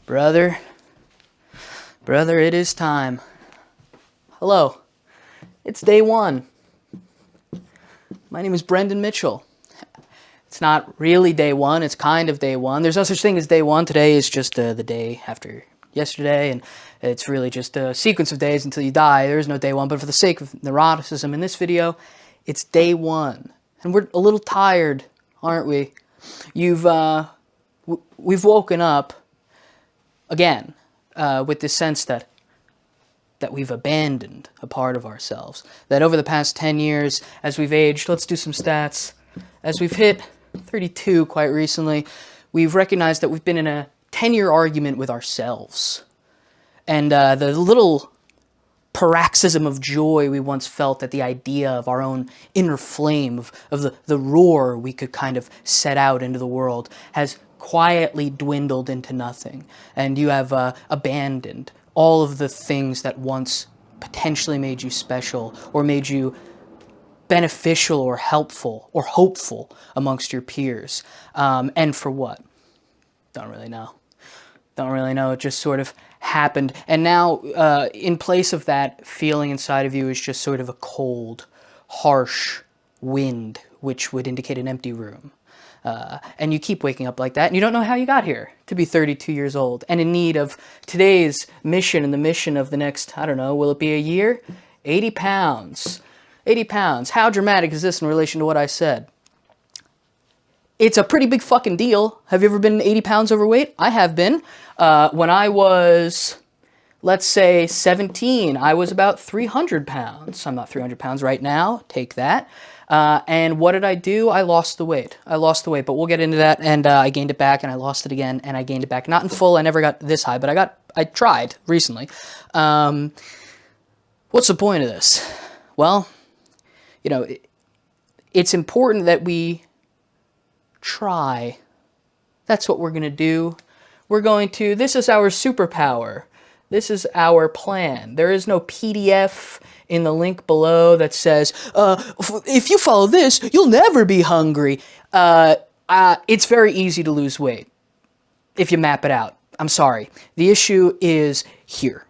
Brother, it is time. Hello, it's day one. My name is Brendan Mitchell. It's not really day one, it's kind of day one. There's no such thing as day one. Today is just the day after yesterday, and it's really just a sequence of days until you die. There is no day one, but for the sake of neuroticism in this video, it's day one. And we're a little tired, aren't we? We've woken up again with this sense that we've abandoned a part of ourselves. That over the past 10 years, as we've aged, let's do some stats, as we've hit 32 quite recently, we've recognized that we've been in a 10-year argument with ourselves. And the little paroxysm of joy we once felt at the idea of our own inner flame, of the roar we could kind of set out into the world, has quietly dwindled into nothing. And you have abandoned all of the things that once potentially made you special or made you beneficial or helpful or hopeful amongst your peers. And for what? Don't really know. Don't really know. It just sort of happened. And now, in place of that feeling inside of you is just sort of a cold, harsh wind, which would indicate an empty room. And you keep waking up like that, and you don't know how you got here to be 32 years old and in need of today's mission and the mission of the next, I don't know, will it be a year? 80 pounds. 80 pounds. How dramatic is this in relation to what I said? It's a pretty big fucking deal. Have you ever been 80 pounds overweight? I have been. When I was, let's say, 17, I was about 300 pounds. I'm not 300 pounds right now. Take that. And what did I do? I lost the weight. But we'll get into that. And I gained it back, and I lost it again, and I gained it back. Not in full. I never got this high, but I tried recently. What's the point of this? Well, you know, it's important that we try. That's what we're going to do. This is our superpower. This is our plan. There is no PDF in the link below that says, if you follow this, you'll never be hungry. It's very easy to lose weight if you map it out. I'm sorry. The issue is here.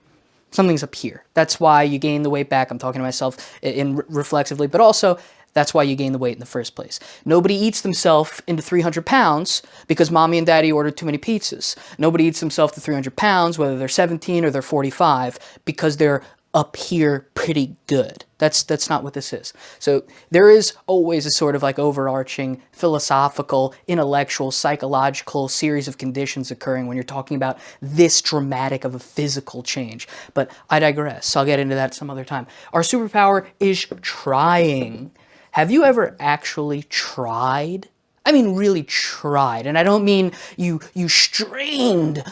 Something's up here. That's why you gain the weight back. I'm talking to myself reflexively, but also that's why you gain the weight in the first place. Nobody eats themselves into 300 pounds because mommy and daddy ordered too many pizzas. Nobody eats themselves to 300 pounds, whether they're 17 or they're 45, because they're up here pretty good. That's not what this is. So there is always a sort of like overarching philosophical, intellectual, psychological series of conditions occurring when you're talking about this dramatic of a physical change. But I digress. I'll get into that some other time. Our superpower is trying. Have you ever actually tried? I mean, really tried. And I don't mean you strained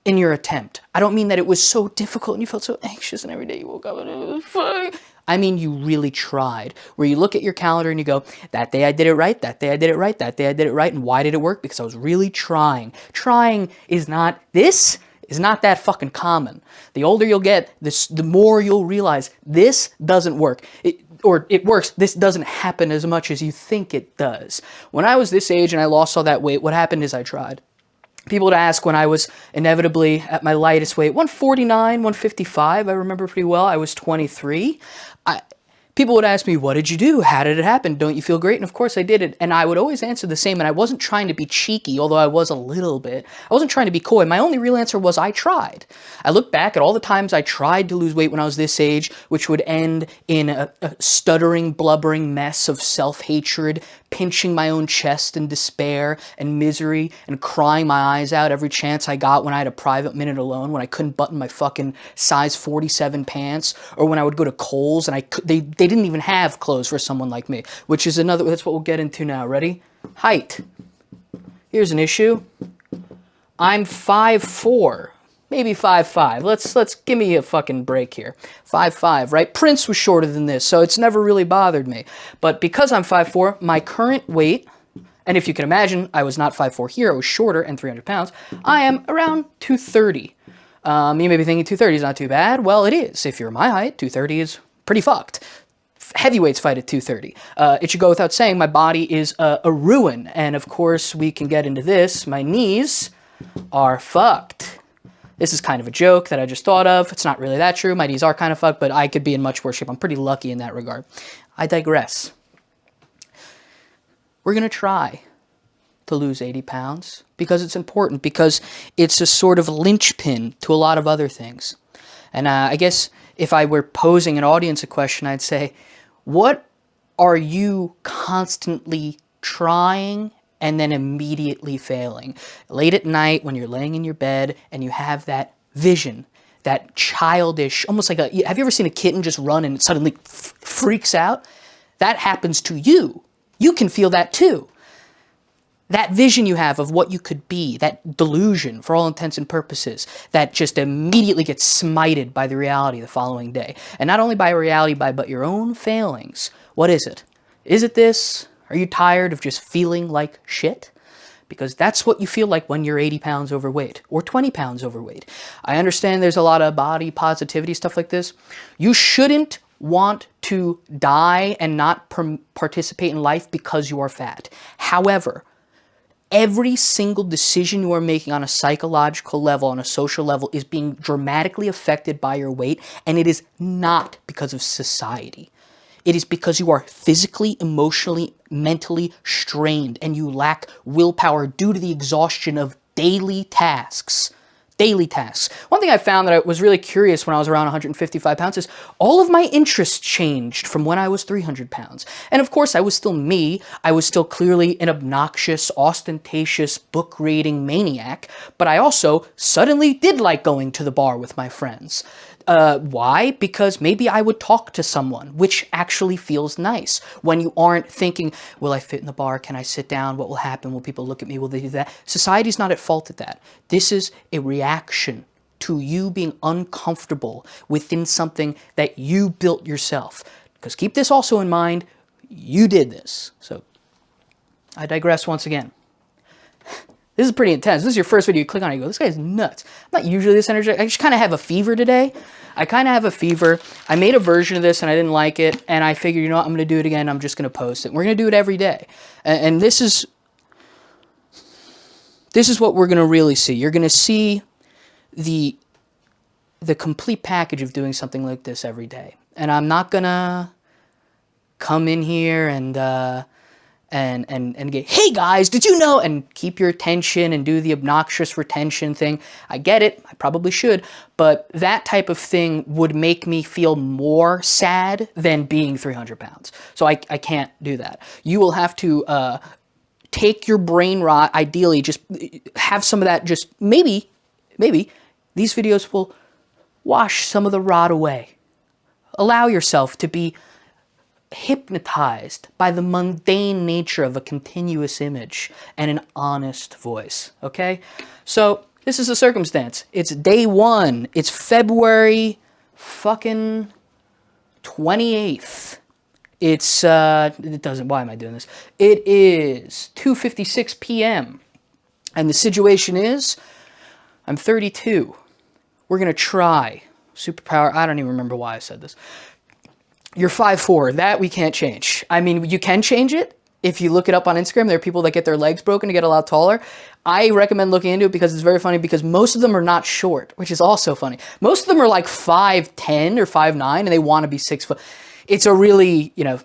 in your attempt. I don't mean that it was so difficult and you felt so anxious and every day you woke up and it was fine. I mean, you really tried, where you look at your calendar and you go, that day I did it right, that day I did it right, that day I did it right. And why did it work? Because I was really trying. Trying is not that fucking common. The older you'll get, the more you'll realize this doesn't work. It works, this doesn't happen as much as you think it does. When I was this age and I lost all that weight, what happened is I tried. People would ask when I was inevitably at my lightest weight, 149, 155, I remember pretty well. I was 23. People would ask me, what did you do? How did it happen? Don't you feel great? And of course I did it. And I would always answer the same. And I wasn't trying to be cheeky, although I was a little bit. I wasn't trying to be coy. My only real answer was I tried. I look back at all the times I tried to lose weight when I was this age, which would end in a stuttering, blubbering mess of self-hatred, pinching my own chest in despair and misery, and crying my eyes out every chance I got when I had a private minute alone, when I couldn't button my fucking size 47 pants, or when I would go to Kohl's and they didn't even have clothes for someone like me, which is that's what we'll get into now. Ready? Height. Here's an issue. I'm 5'4", maybe 5'5". Let's give me a fucking break here. 5'5", right? Prince was shorter than this, so it's never really bothered me. But because I'm 5'4", my current weight, and if you can imagine, I was not 5'4" here, I was shorter and 300 pounds, I am around 230. You may be thinking 230 is not too bad. Well, it is. If you're my height, 230 is pretty fucked. Heavyweights fight at 230. It should go without saying, my body is a ruin. And of course, we can get into this. My knees are fucked. This is kind of a joke that I just thought of. It's not really that true. My knees are kind of fucked, but I could be in much worse shape. I'm pretty lucky in that regard. I digress. We're going to try to lose 80 pounds because it's important, because it's a sort of linchpin to a lot of other things. And I guess if I were posing an audience a question, I'd say, what are you constantly trying and then immediately failing? Late at night when you're laying in your bed and you have that vision, that childish, almost like a, have you ever seen a kitten just run and it suddenly freaks out? That happens to you. You can feel that too. That vision you have of what you could be, that delusion for all intents and purposes, that just immediately gets smited by the reality the following day. And not only by reality, but your own failings. What is it? Is it this? Are you tired of just feeling like shit? Because that's what you feel like when you're 80 pounds overweight or 20 pounds overweight. I understand there's a lot of body positivity, stuff like this. You shouldn't want to die and not participate in life because you are fat. However, every single decision you are making on a psychological level, on a social level, is being dramatically affected by your weight, and it is not because of society. It is because you are physically, emotionally, mentally strained, and you lack willpower due to the exhaustion of daily tasks. Daily tasks. One thing I found that I was really curious when I was around 155 pounds is all of my interests changed from when I was 300 pounds. And of course, I was still me. I was still clearly an obnoxious, ostentatious, book-reading maniac, but I also suddenly did like going to the bar with my friends. Why? Because maybe I would talk to someone, which actually feels nice when you aren't thinking, will I fit in the bar? Can I sit down? What will happen? Will people look at me? Will they do that? Society's not at fault at that. This is a reaction to you being uncomfortable within something that you built yourself. Because keep this also in mind, you did this. So I digress once again. This is pretty intense. This is your first video. You click on it, you go, this guy's nuts. I'm not usually this energetic. I just kind of have a fever today. I kind of have a fever. I made a version of this and I didn't like it. And I figured, you know what, I'm going to do it again. I'm just going to post it. We're going to do it every day. And this is what we're going to really see. You're going to see the complete package of doing something like this every day. And I'm not going to come in here and get, hey guys, did you know? And keep your attention and do the obnoxious retention thing. I get it. I probably should. But that type of thing would make me feel more sad than being 300 pounds. So I can't do that. You will have to take your brain rot, ideally, just have some of that, just maybe these videos will wash some of the rot away. Allow yourself to be hypnotized by the mundane nature of a continuous image and an honest voice, okay? So this is the circumstance. It's day one. It's February fucking 28th. It's, it doesn't, why am I doing this? It is 2:56 p.m. And the situation is, I'm 32. We're going to try superpower. I don't even remember why I said this. You're 5'4", that we can't change. I mean, you can change it. If you look it up on Instagram, there are people that get their legs broken to get a lot taller. I recommend looking into it because it's very funny, because most of them are not short, which is also funny. Most of them are like 5'10" or 5'9", and they want to be 6 foot. It's a really, you know,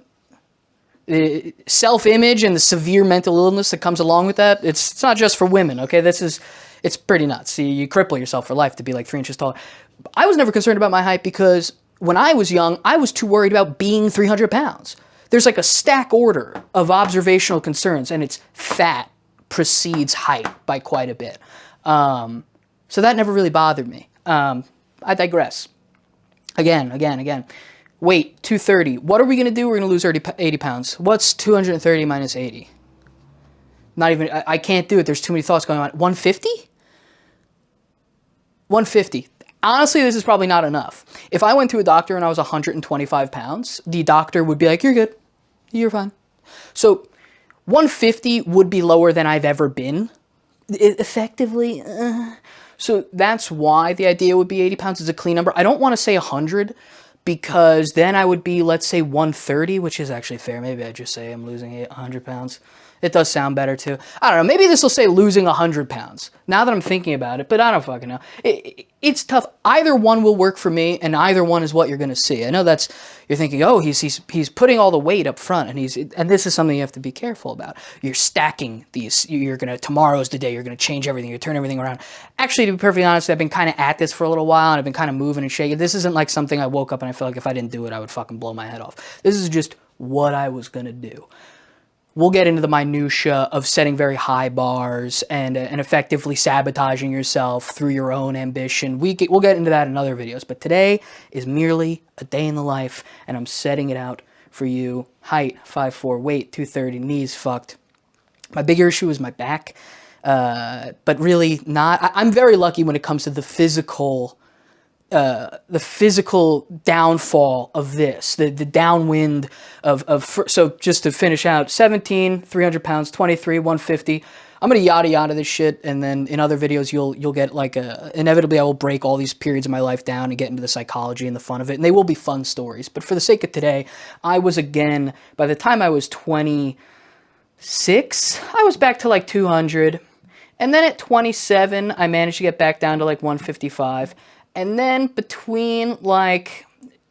self-image and the severe mental illness that comes along with that. It's not just for women, okay? It's pretty nuts. You cripple yourself for life to be like 3 inches taller. I was never concerned about my height because when I was young, I was too worried about being 300 pounds. There's like a stack order of observational concerns, and it's fat precedes height by quite a bit. So that never really bothered me. I digress. Again. Weight, 230. What are we going to do? We're going to lose 80 pounds. What's 230 minus 80? Not even, I can't do it. There's too many thoughts going on. 150? 150. Honestly, this is probably not enough. If I went to a doctor and I was 125 pounds, the doctor would be like, you're good. You're fine. So 150 would be lower than I've ever been. Effectively. So that's why the idea would be 80 pounds is a clean number. I don't want to say 100 because then I would be, let's say 130, which is actually fair. Maybe I just say I'm losing 100 pounds. It does sound better too. I don't know. Maybe this will say losing 100 pounds. Now that I'm thinking about it, but I don't fucking know. It's tough. Either one will work for me, and either one is what you're going to see. I know you're thinking, oh, he's putting all the weight up front, and this is something you have to be careful about. You're stacking these. Tomorrow's the day you're going to change everything. You turn everything around. Actually, to be perfectly honest, I've been kind of at this for a little while, and I've been kind of moving and shaking. This isn't like something I woke up and I felt like if I didn't do it, I would fucking blow my head off. This is just what I was going to do. We'll get into the minutia of setting very high bars and effectively sabotaging yourself through your own ambition. We'll get into that in other videos, but today is merely a day in the life, and I'm setting it out for you. Height, 5'4", weight, 230, knees fucked. My bigger issue is my back, but really not. I'm very lucky when it comes to the physical downfall of this, the downwind so just to finish out, 17, 300 pounds, 23, 150. I'm going to yada this shit, and then in other videos you'll get like inevitably I will break all these periods of my life down and get into the psychology and the fun of it, and they will be fun stories. But for the sake of today, I was again, by the time I was 26, I was back to like 200. And then at 27, I managed to get back down to like 155. And then between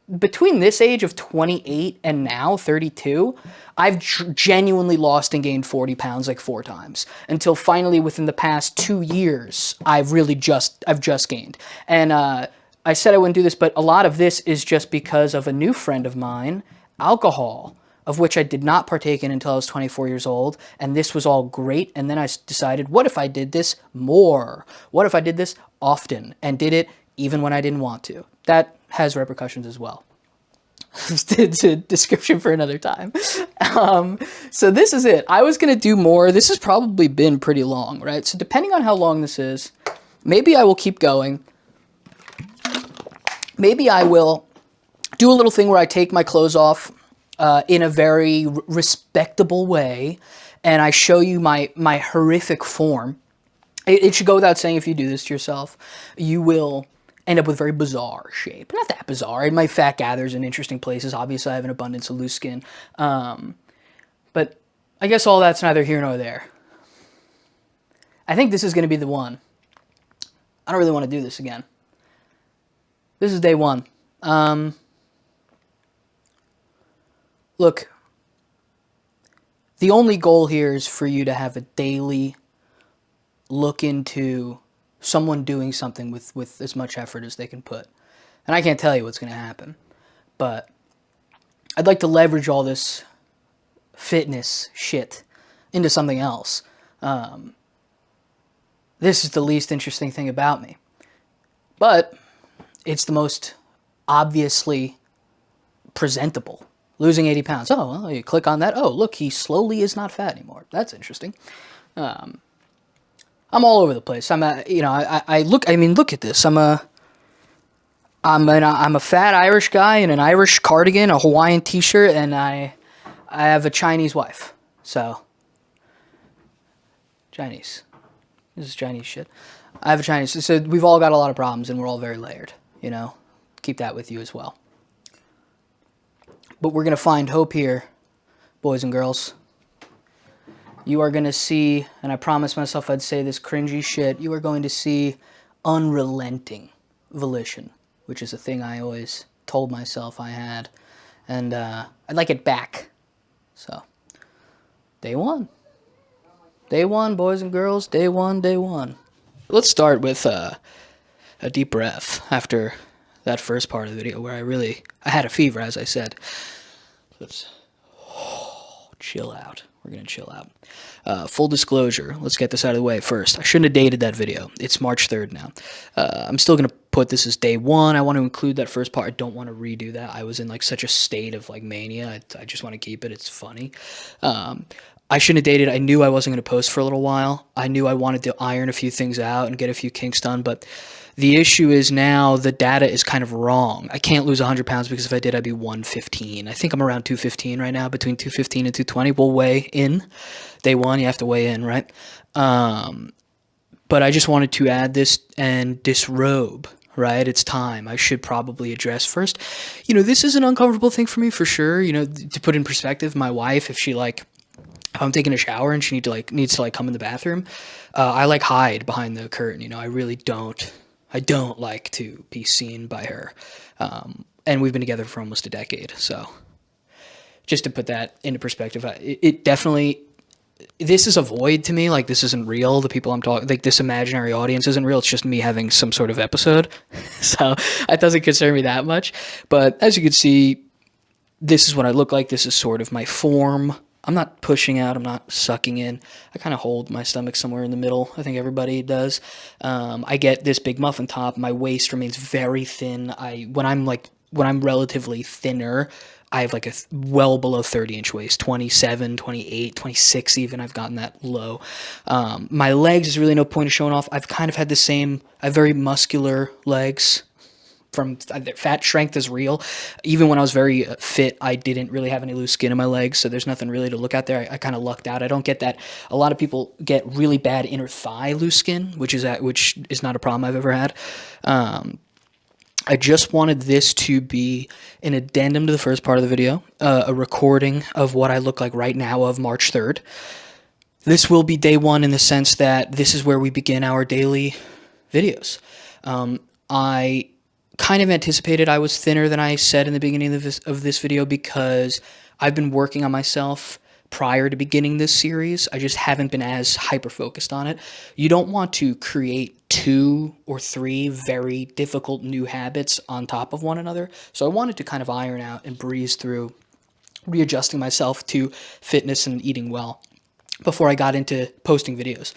this age of 28 and now 32, I've genuinely lost and gained 40 pounds like 4 times, until finally within the past 2 years, I've just gained. And I said I wouldn't do this, but a lot of this is just because of a new friend of mine, alcohol, of which I did not partake in until I was 24 years old, and this was all great. And then I decided, what if I did this more? What if I did this often and did it even when I didn't want to? That has repercussions as well. It's a description for another time. So this is it. I was going to do more. This has probably been pretty long, right? So depending on how long this is, maybe I will keep going. Maybe I will do a little thing where I take my clothes off in a very respectable way, and I show you my horrific form. It should go without saying, if you do this to yourself, you will end up with very bizarre shape. Not that bizarre. My fat gathers in interesting places. Obviously, I have an abundance of loose skin. But I guess all that's neither here nor there. I think this is going to be the one. I don't really want to do this again. This is day one. Look, the only goal here is for you to have a daily look into someone doing something with as much effort as they can put. And I can't tell you what's going to happen, but I'd like to leverage all this fitness shit into something else. This is the least interesting thing about me, but it's the most obviously presentable. Losing 80 pounds. Oh, well, you click on that. Oh, look, he slowly is not fat anymore. That's interesting. I'm all over the place. Look at this. I'm a fat Irish guy in an Irish cardigan, a Hawaiian t-shirt, and I have a Chinese wife. So, Chinese. This is Chinese shit. I have a Chinese. So we've all got a lot of problems, and we're all very layered. Keep that with you as well. But we're going to find hope here, boys and girls. You are going to see, and I promised myself I'd say this cringy shit, you are going to see unrelenting volition, which is a thing I always told myself I had. And I'd like it back. So, day one. Day one, boys and girls. Day one, day one. Let's start with a deep breath after that first part of the video where I had a fever, as I said. Let's chill out. We're going to chill out. Full disclosure, let's get this out of the way first. I shouldn't have dated that video. It's March 3rd now. I'm still going to put this as day one. I want to include that first part. I don't want to redo that. I was in such a state of mania. I just want to keep it. It's funny. I shouldn't have dated. I knew I wasn't going to post for a little while. I knew I wanted to iron a few things out and get a few kinks done, but the issue is now the data is kind of wrong. I can't lose 100 pounds because if I did, I'd be 115. I think I'm around 215 right now, between 215 and 220. We'll weigh in. Day one, you have to weigh in, right? But I just wanted to add this and disrobe, right? It's time. I should probably address first. This is an uncomfortable thing for me for sure. To put in perspective, my wife, if she if I'm taking a shower and she needs to like come in the bathroom, I like hide behind the curtain. You know, I really don't. I don't like to be seen by her. And we've been together for almost a decade, so just to put that into perspective, it definitely, this is a void to me. Like, this isn't real. The people I'm talking, like, this imaginary audience isn't real. It's just me having some sort of episode. So it doesn't concern me that much. But as you can see, this is what I look like. This is sort of my form. I'm not pushing out. I'm not sucking in. I kind of hold my stomach somewhere in the middle. I think everybody does. I get this big muffin top. My waist remains very thin. When I'm relatively thinner, I have like a well below 30-inch waist, 27, 28, 26 even. I've gotten that low. My legs is really no point of showing off. I've kind of had the same, I have very muscular legs. From fat strength is real. Even when I was very fit, I didn't really have any loose skin in my legs, so there's nothing really to look at there. I kind of lucked out. I don't get that. A lot of people get really bad inner thigh loose skin, which is not a problem I've ever had. I just wanted this to be an addendum to the first part of the video, a recording of what I look like right now of March 3rd. This will be day one in the sense that this is where we begin our daily videos. I kind of anticipated I was thinner than I said in the beginning of this video because I've been working on myself prior to beginning this series. I just haven't been as hyper-focused on it. You don't want to create 2 or 3 very difficult new habits on top of one another. So I wanted to kind of iron out and breeze through readjusting myself to fitness and eating well before I got into posting videos.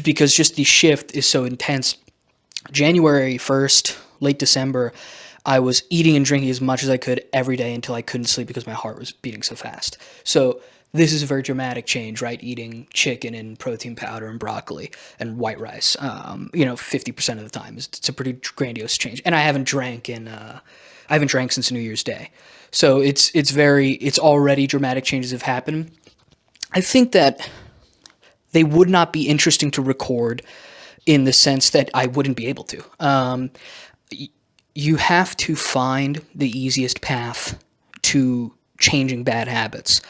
Because just the shift is so intense. January 1st, late December, I was eating and drinking as much as I could every day until I couldn't sleep because my heart was beating so fast. So this is a very dramatic change, right? Eating chicken and protein powder and broccoli and white rice, 50% of the time. It's a pretty grandiose change. And I haven't drank since New Year's Day. So it's already dramatic changes have happened. I think that they would not be interesting to record in the sense that I wouldn't be able to. You have to find the easiest path to changing bad habits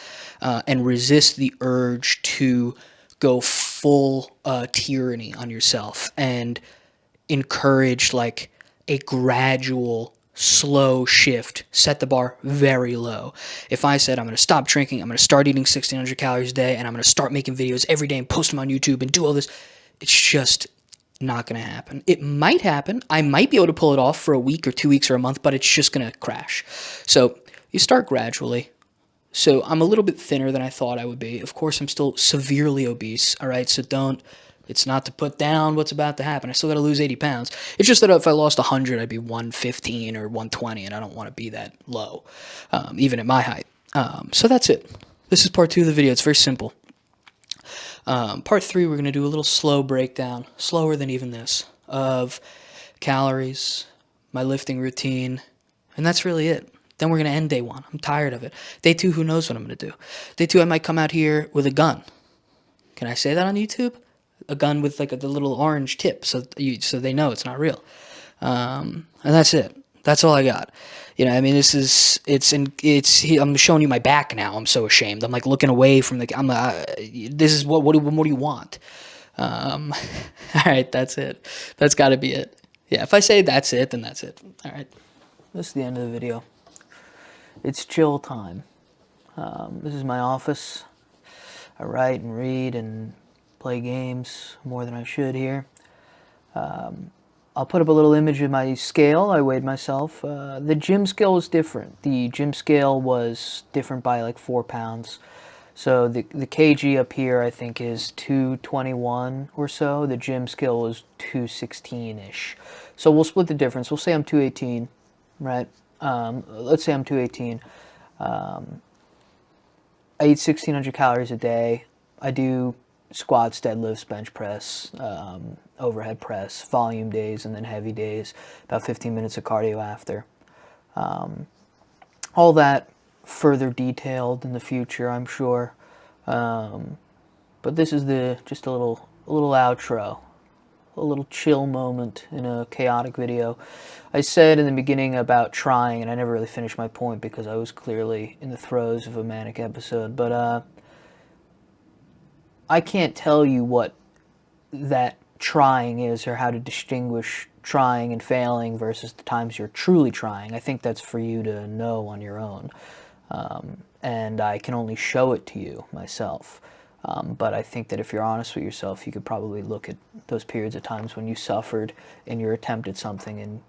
and resist the urge to go full tyranny on yourself and encourage like a gradual, slow shift. Set the bar very low. If I said I'm going to stop drinking, I'm going to start eating 1,600 calories a day, and I'm going to start making videos every day and post them on YouTube and do all this, it's just not going to happen. It might happen. I might be able to pull it off for a week or 2 weeks or a month, but it's just going to crash. So you start gradually. So I'm a little bit thinner than I thought I would be. Of course, I'm still severely obese. All right, so it's not to put down what's about to happen. I still got to lose 80 pounds. It's just that if I lost 100, I'd be 115 or 120, and I don't want to be that low, even at my height. So that's it. This is part 2 of the video. It's very simple. Part 3, we're going to do a little slow breakdown, slower than even this, of calories, my lifting routine, and that's really it. Then we're going to end day 1. I'm tired of it. Day 2, who knows what I'm going to do. Day 2, I might come out here with a gun. Can I say that on YouTube? A gun with like the little orange tip, so they know it's not real. And that's it. That's all I got. You know, I mean, I'm showing you my back now. I'm so ashamed. I'm like looking away from this is what do you want? All right, that's it. That's got to be it. Yeah, if I say that's it, then that's it. All right. This is the end of the video. It's chill time. This is my office. I write and read and play games more than I should here. I'll put up a little image of my scale. I weighed myself. The gym scale was different. The gym scale was different by like 4 pounds. So the kg up here I think is 221 or so. The gym scale was 216-ish. So we'll split the difference. We'll say I'm 218, right? Let's say I'm 218. I eat 1,600 calories a day. I do squats, deadlifts, bench press, overhead press, volume days, and then heavy days, about 15 minutes of cardio after. All that further detailed in the future, I'm sure. But this is just a little outro, a little chill moment in a chaotic video. I said in the beginning about trying, and I never really finished my point because I was clearly in the throes of a manic episode, but I can't tell you what that trying is or how to distinguish trying and failing versus the times you're truly trying. I think that's for you to know on your own. And I can only show it to you myself. But I think that if you're honest with yourself, you could probably look at those periods of times when you suffered in your attempt at something, and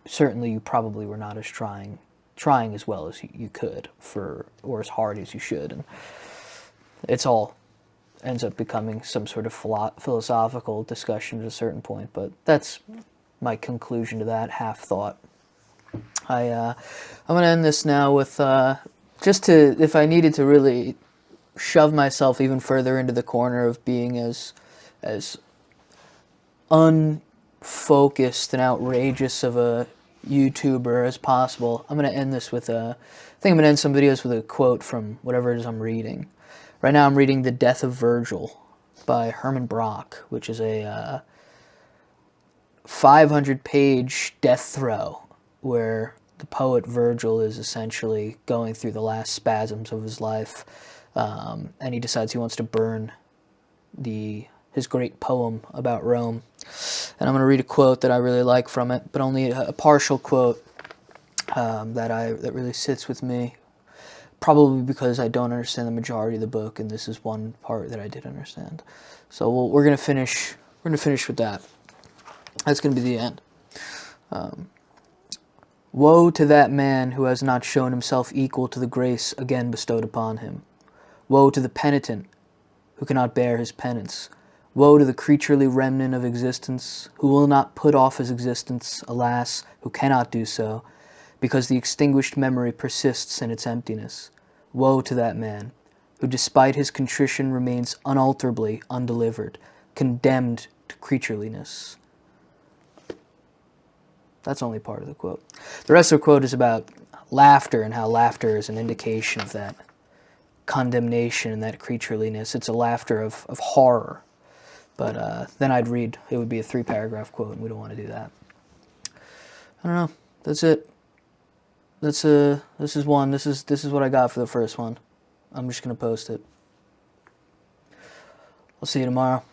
certainly you probably were not as trying as well as you could or as hard as you should. And it's all ends up becoming some sort of philosophical discussion at a certain point. But that's my conclusion to that half thought. I'm going to end this now with just to, if I needed to really shove myself even further into the corner of being as unfocused and outrageous of a YouTuber as possible, I'm going to end this with I think I'm going to end some videos with a quote from whatever it is I'm reading. Right now I'm reading The Death of Virgil by Herman Brock, which is a 500-page death throw where the poet Virgil is essentially going through the last spasms of his life, and he decides he wants to burn his great poem about Rome. And I'm going to read a quote that I really like from it, but only a partial quote that really sits with me, probably because I don't understand the majority of the book, and this is one part that I did understand. So we're going to finish with that. That's going to be the end. Woe to that man who has not shown himself equal to the grace again bestowed upon him. Woe to the penitent who cannot bear his penance. Woe to the creaturely remnant of existence who will not put off his existence, alas, who cannot do so, because the extinguished memory persists in its emptiness. Woe to that man who, despite his contrition, remains unalterably undelivered, condemned to creatureliness. That's only part of the quote. The rest of the quote is about laughter and how laughter is an indication of that condemnation and that creatureliness. It's a laughter of horror. But then I'd read, it would be a 3-paragraph quote, and we don't want to do that. I don't know. That's it. This is one. This is what I got for the first one. I'm just going to post it. I'll see you tomorrow.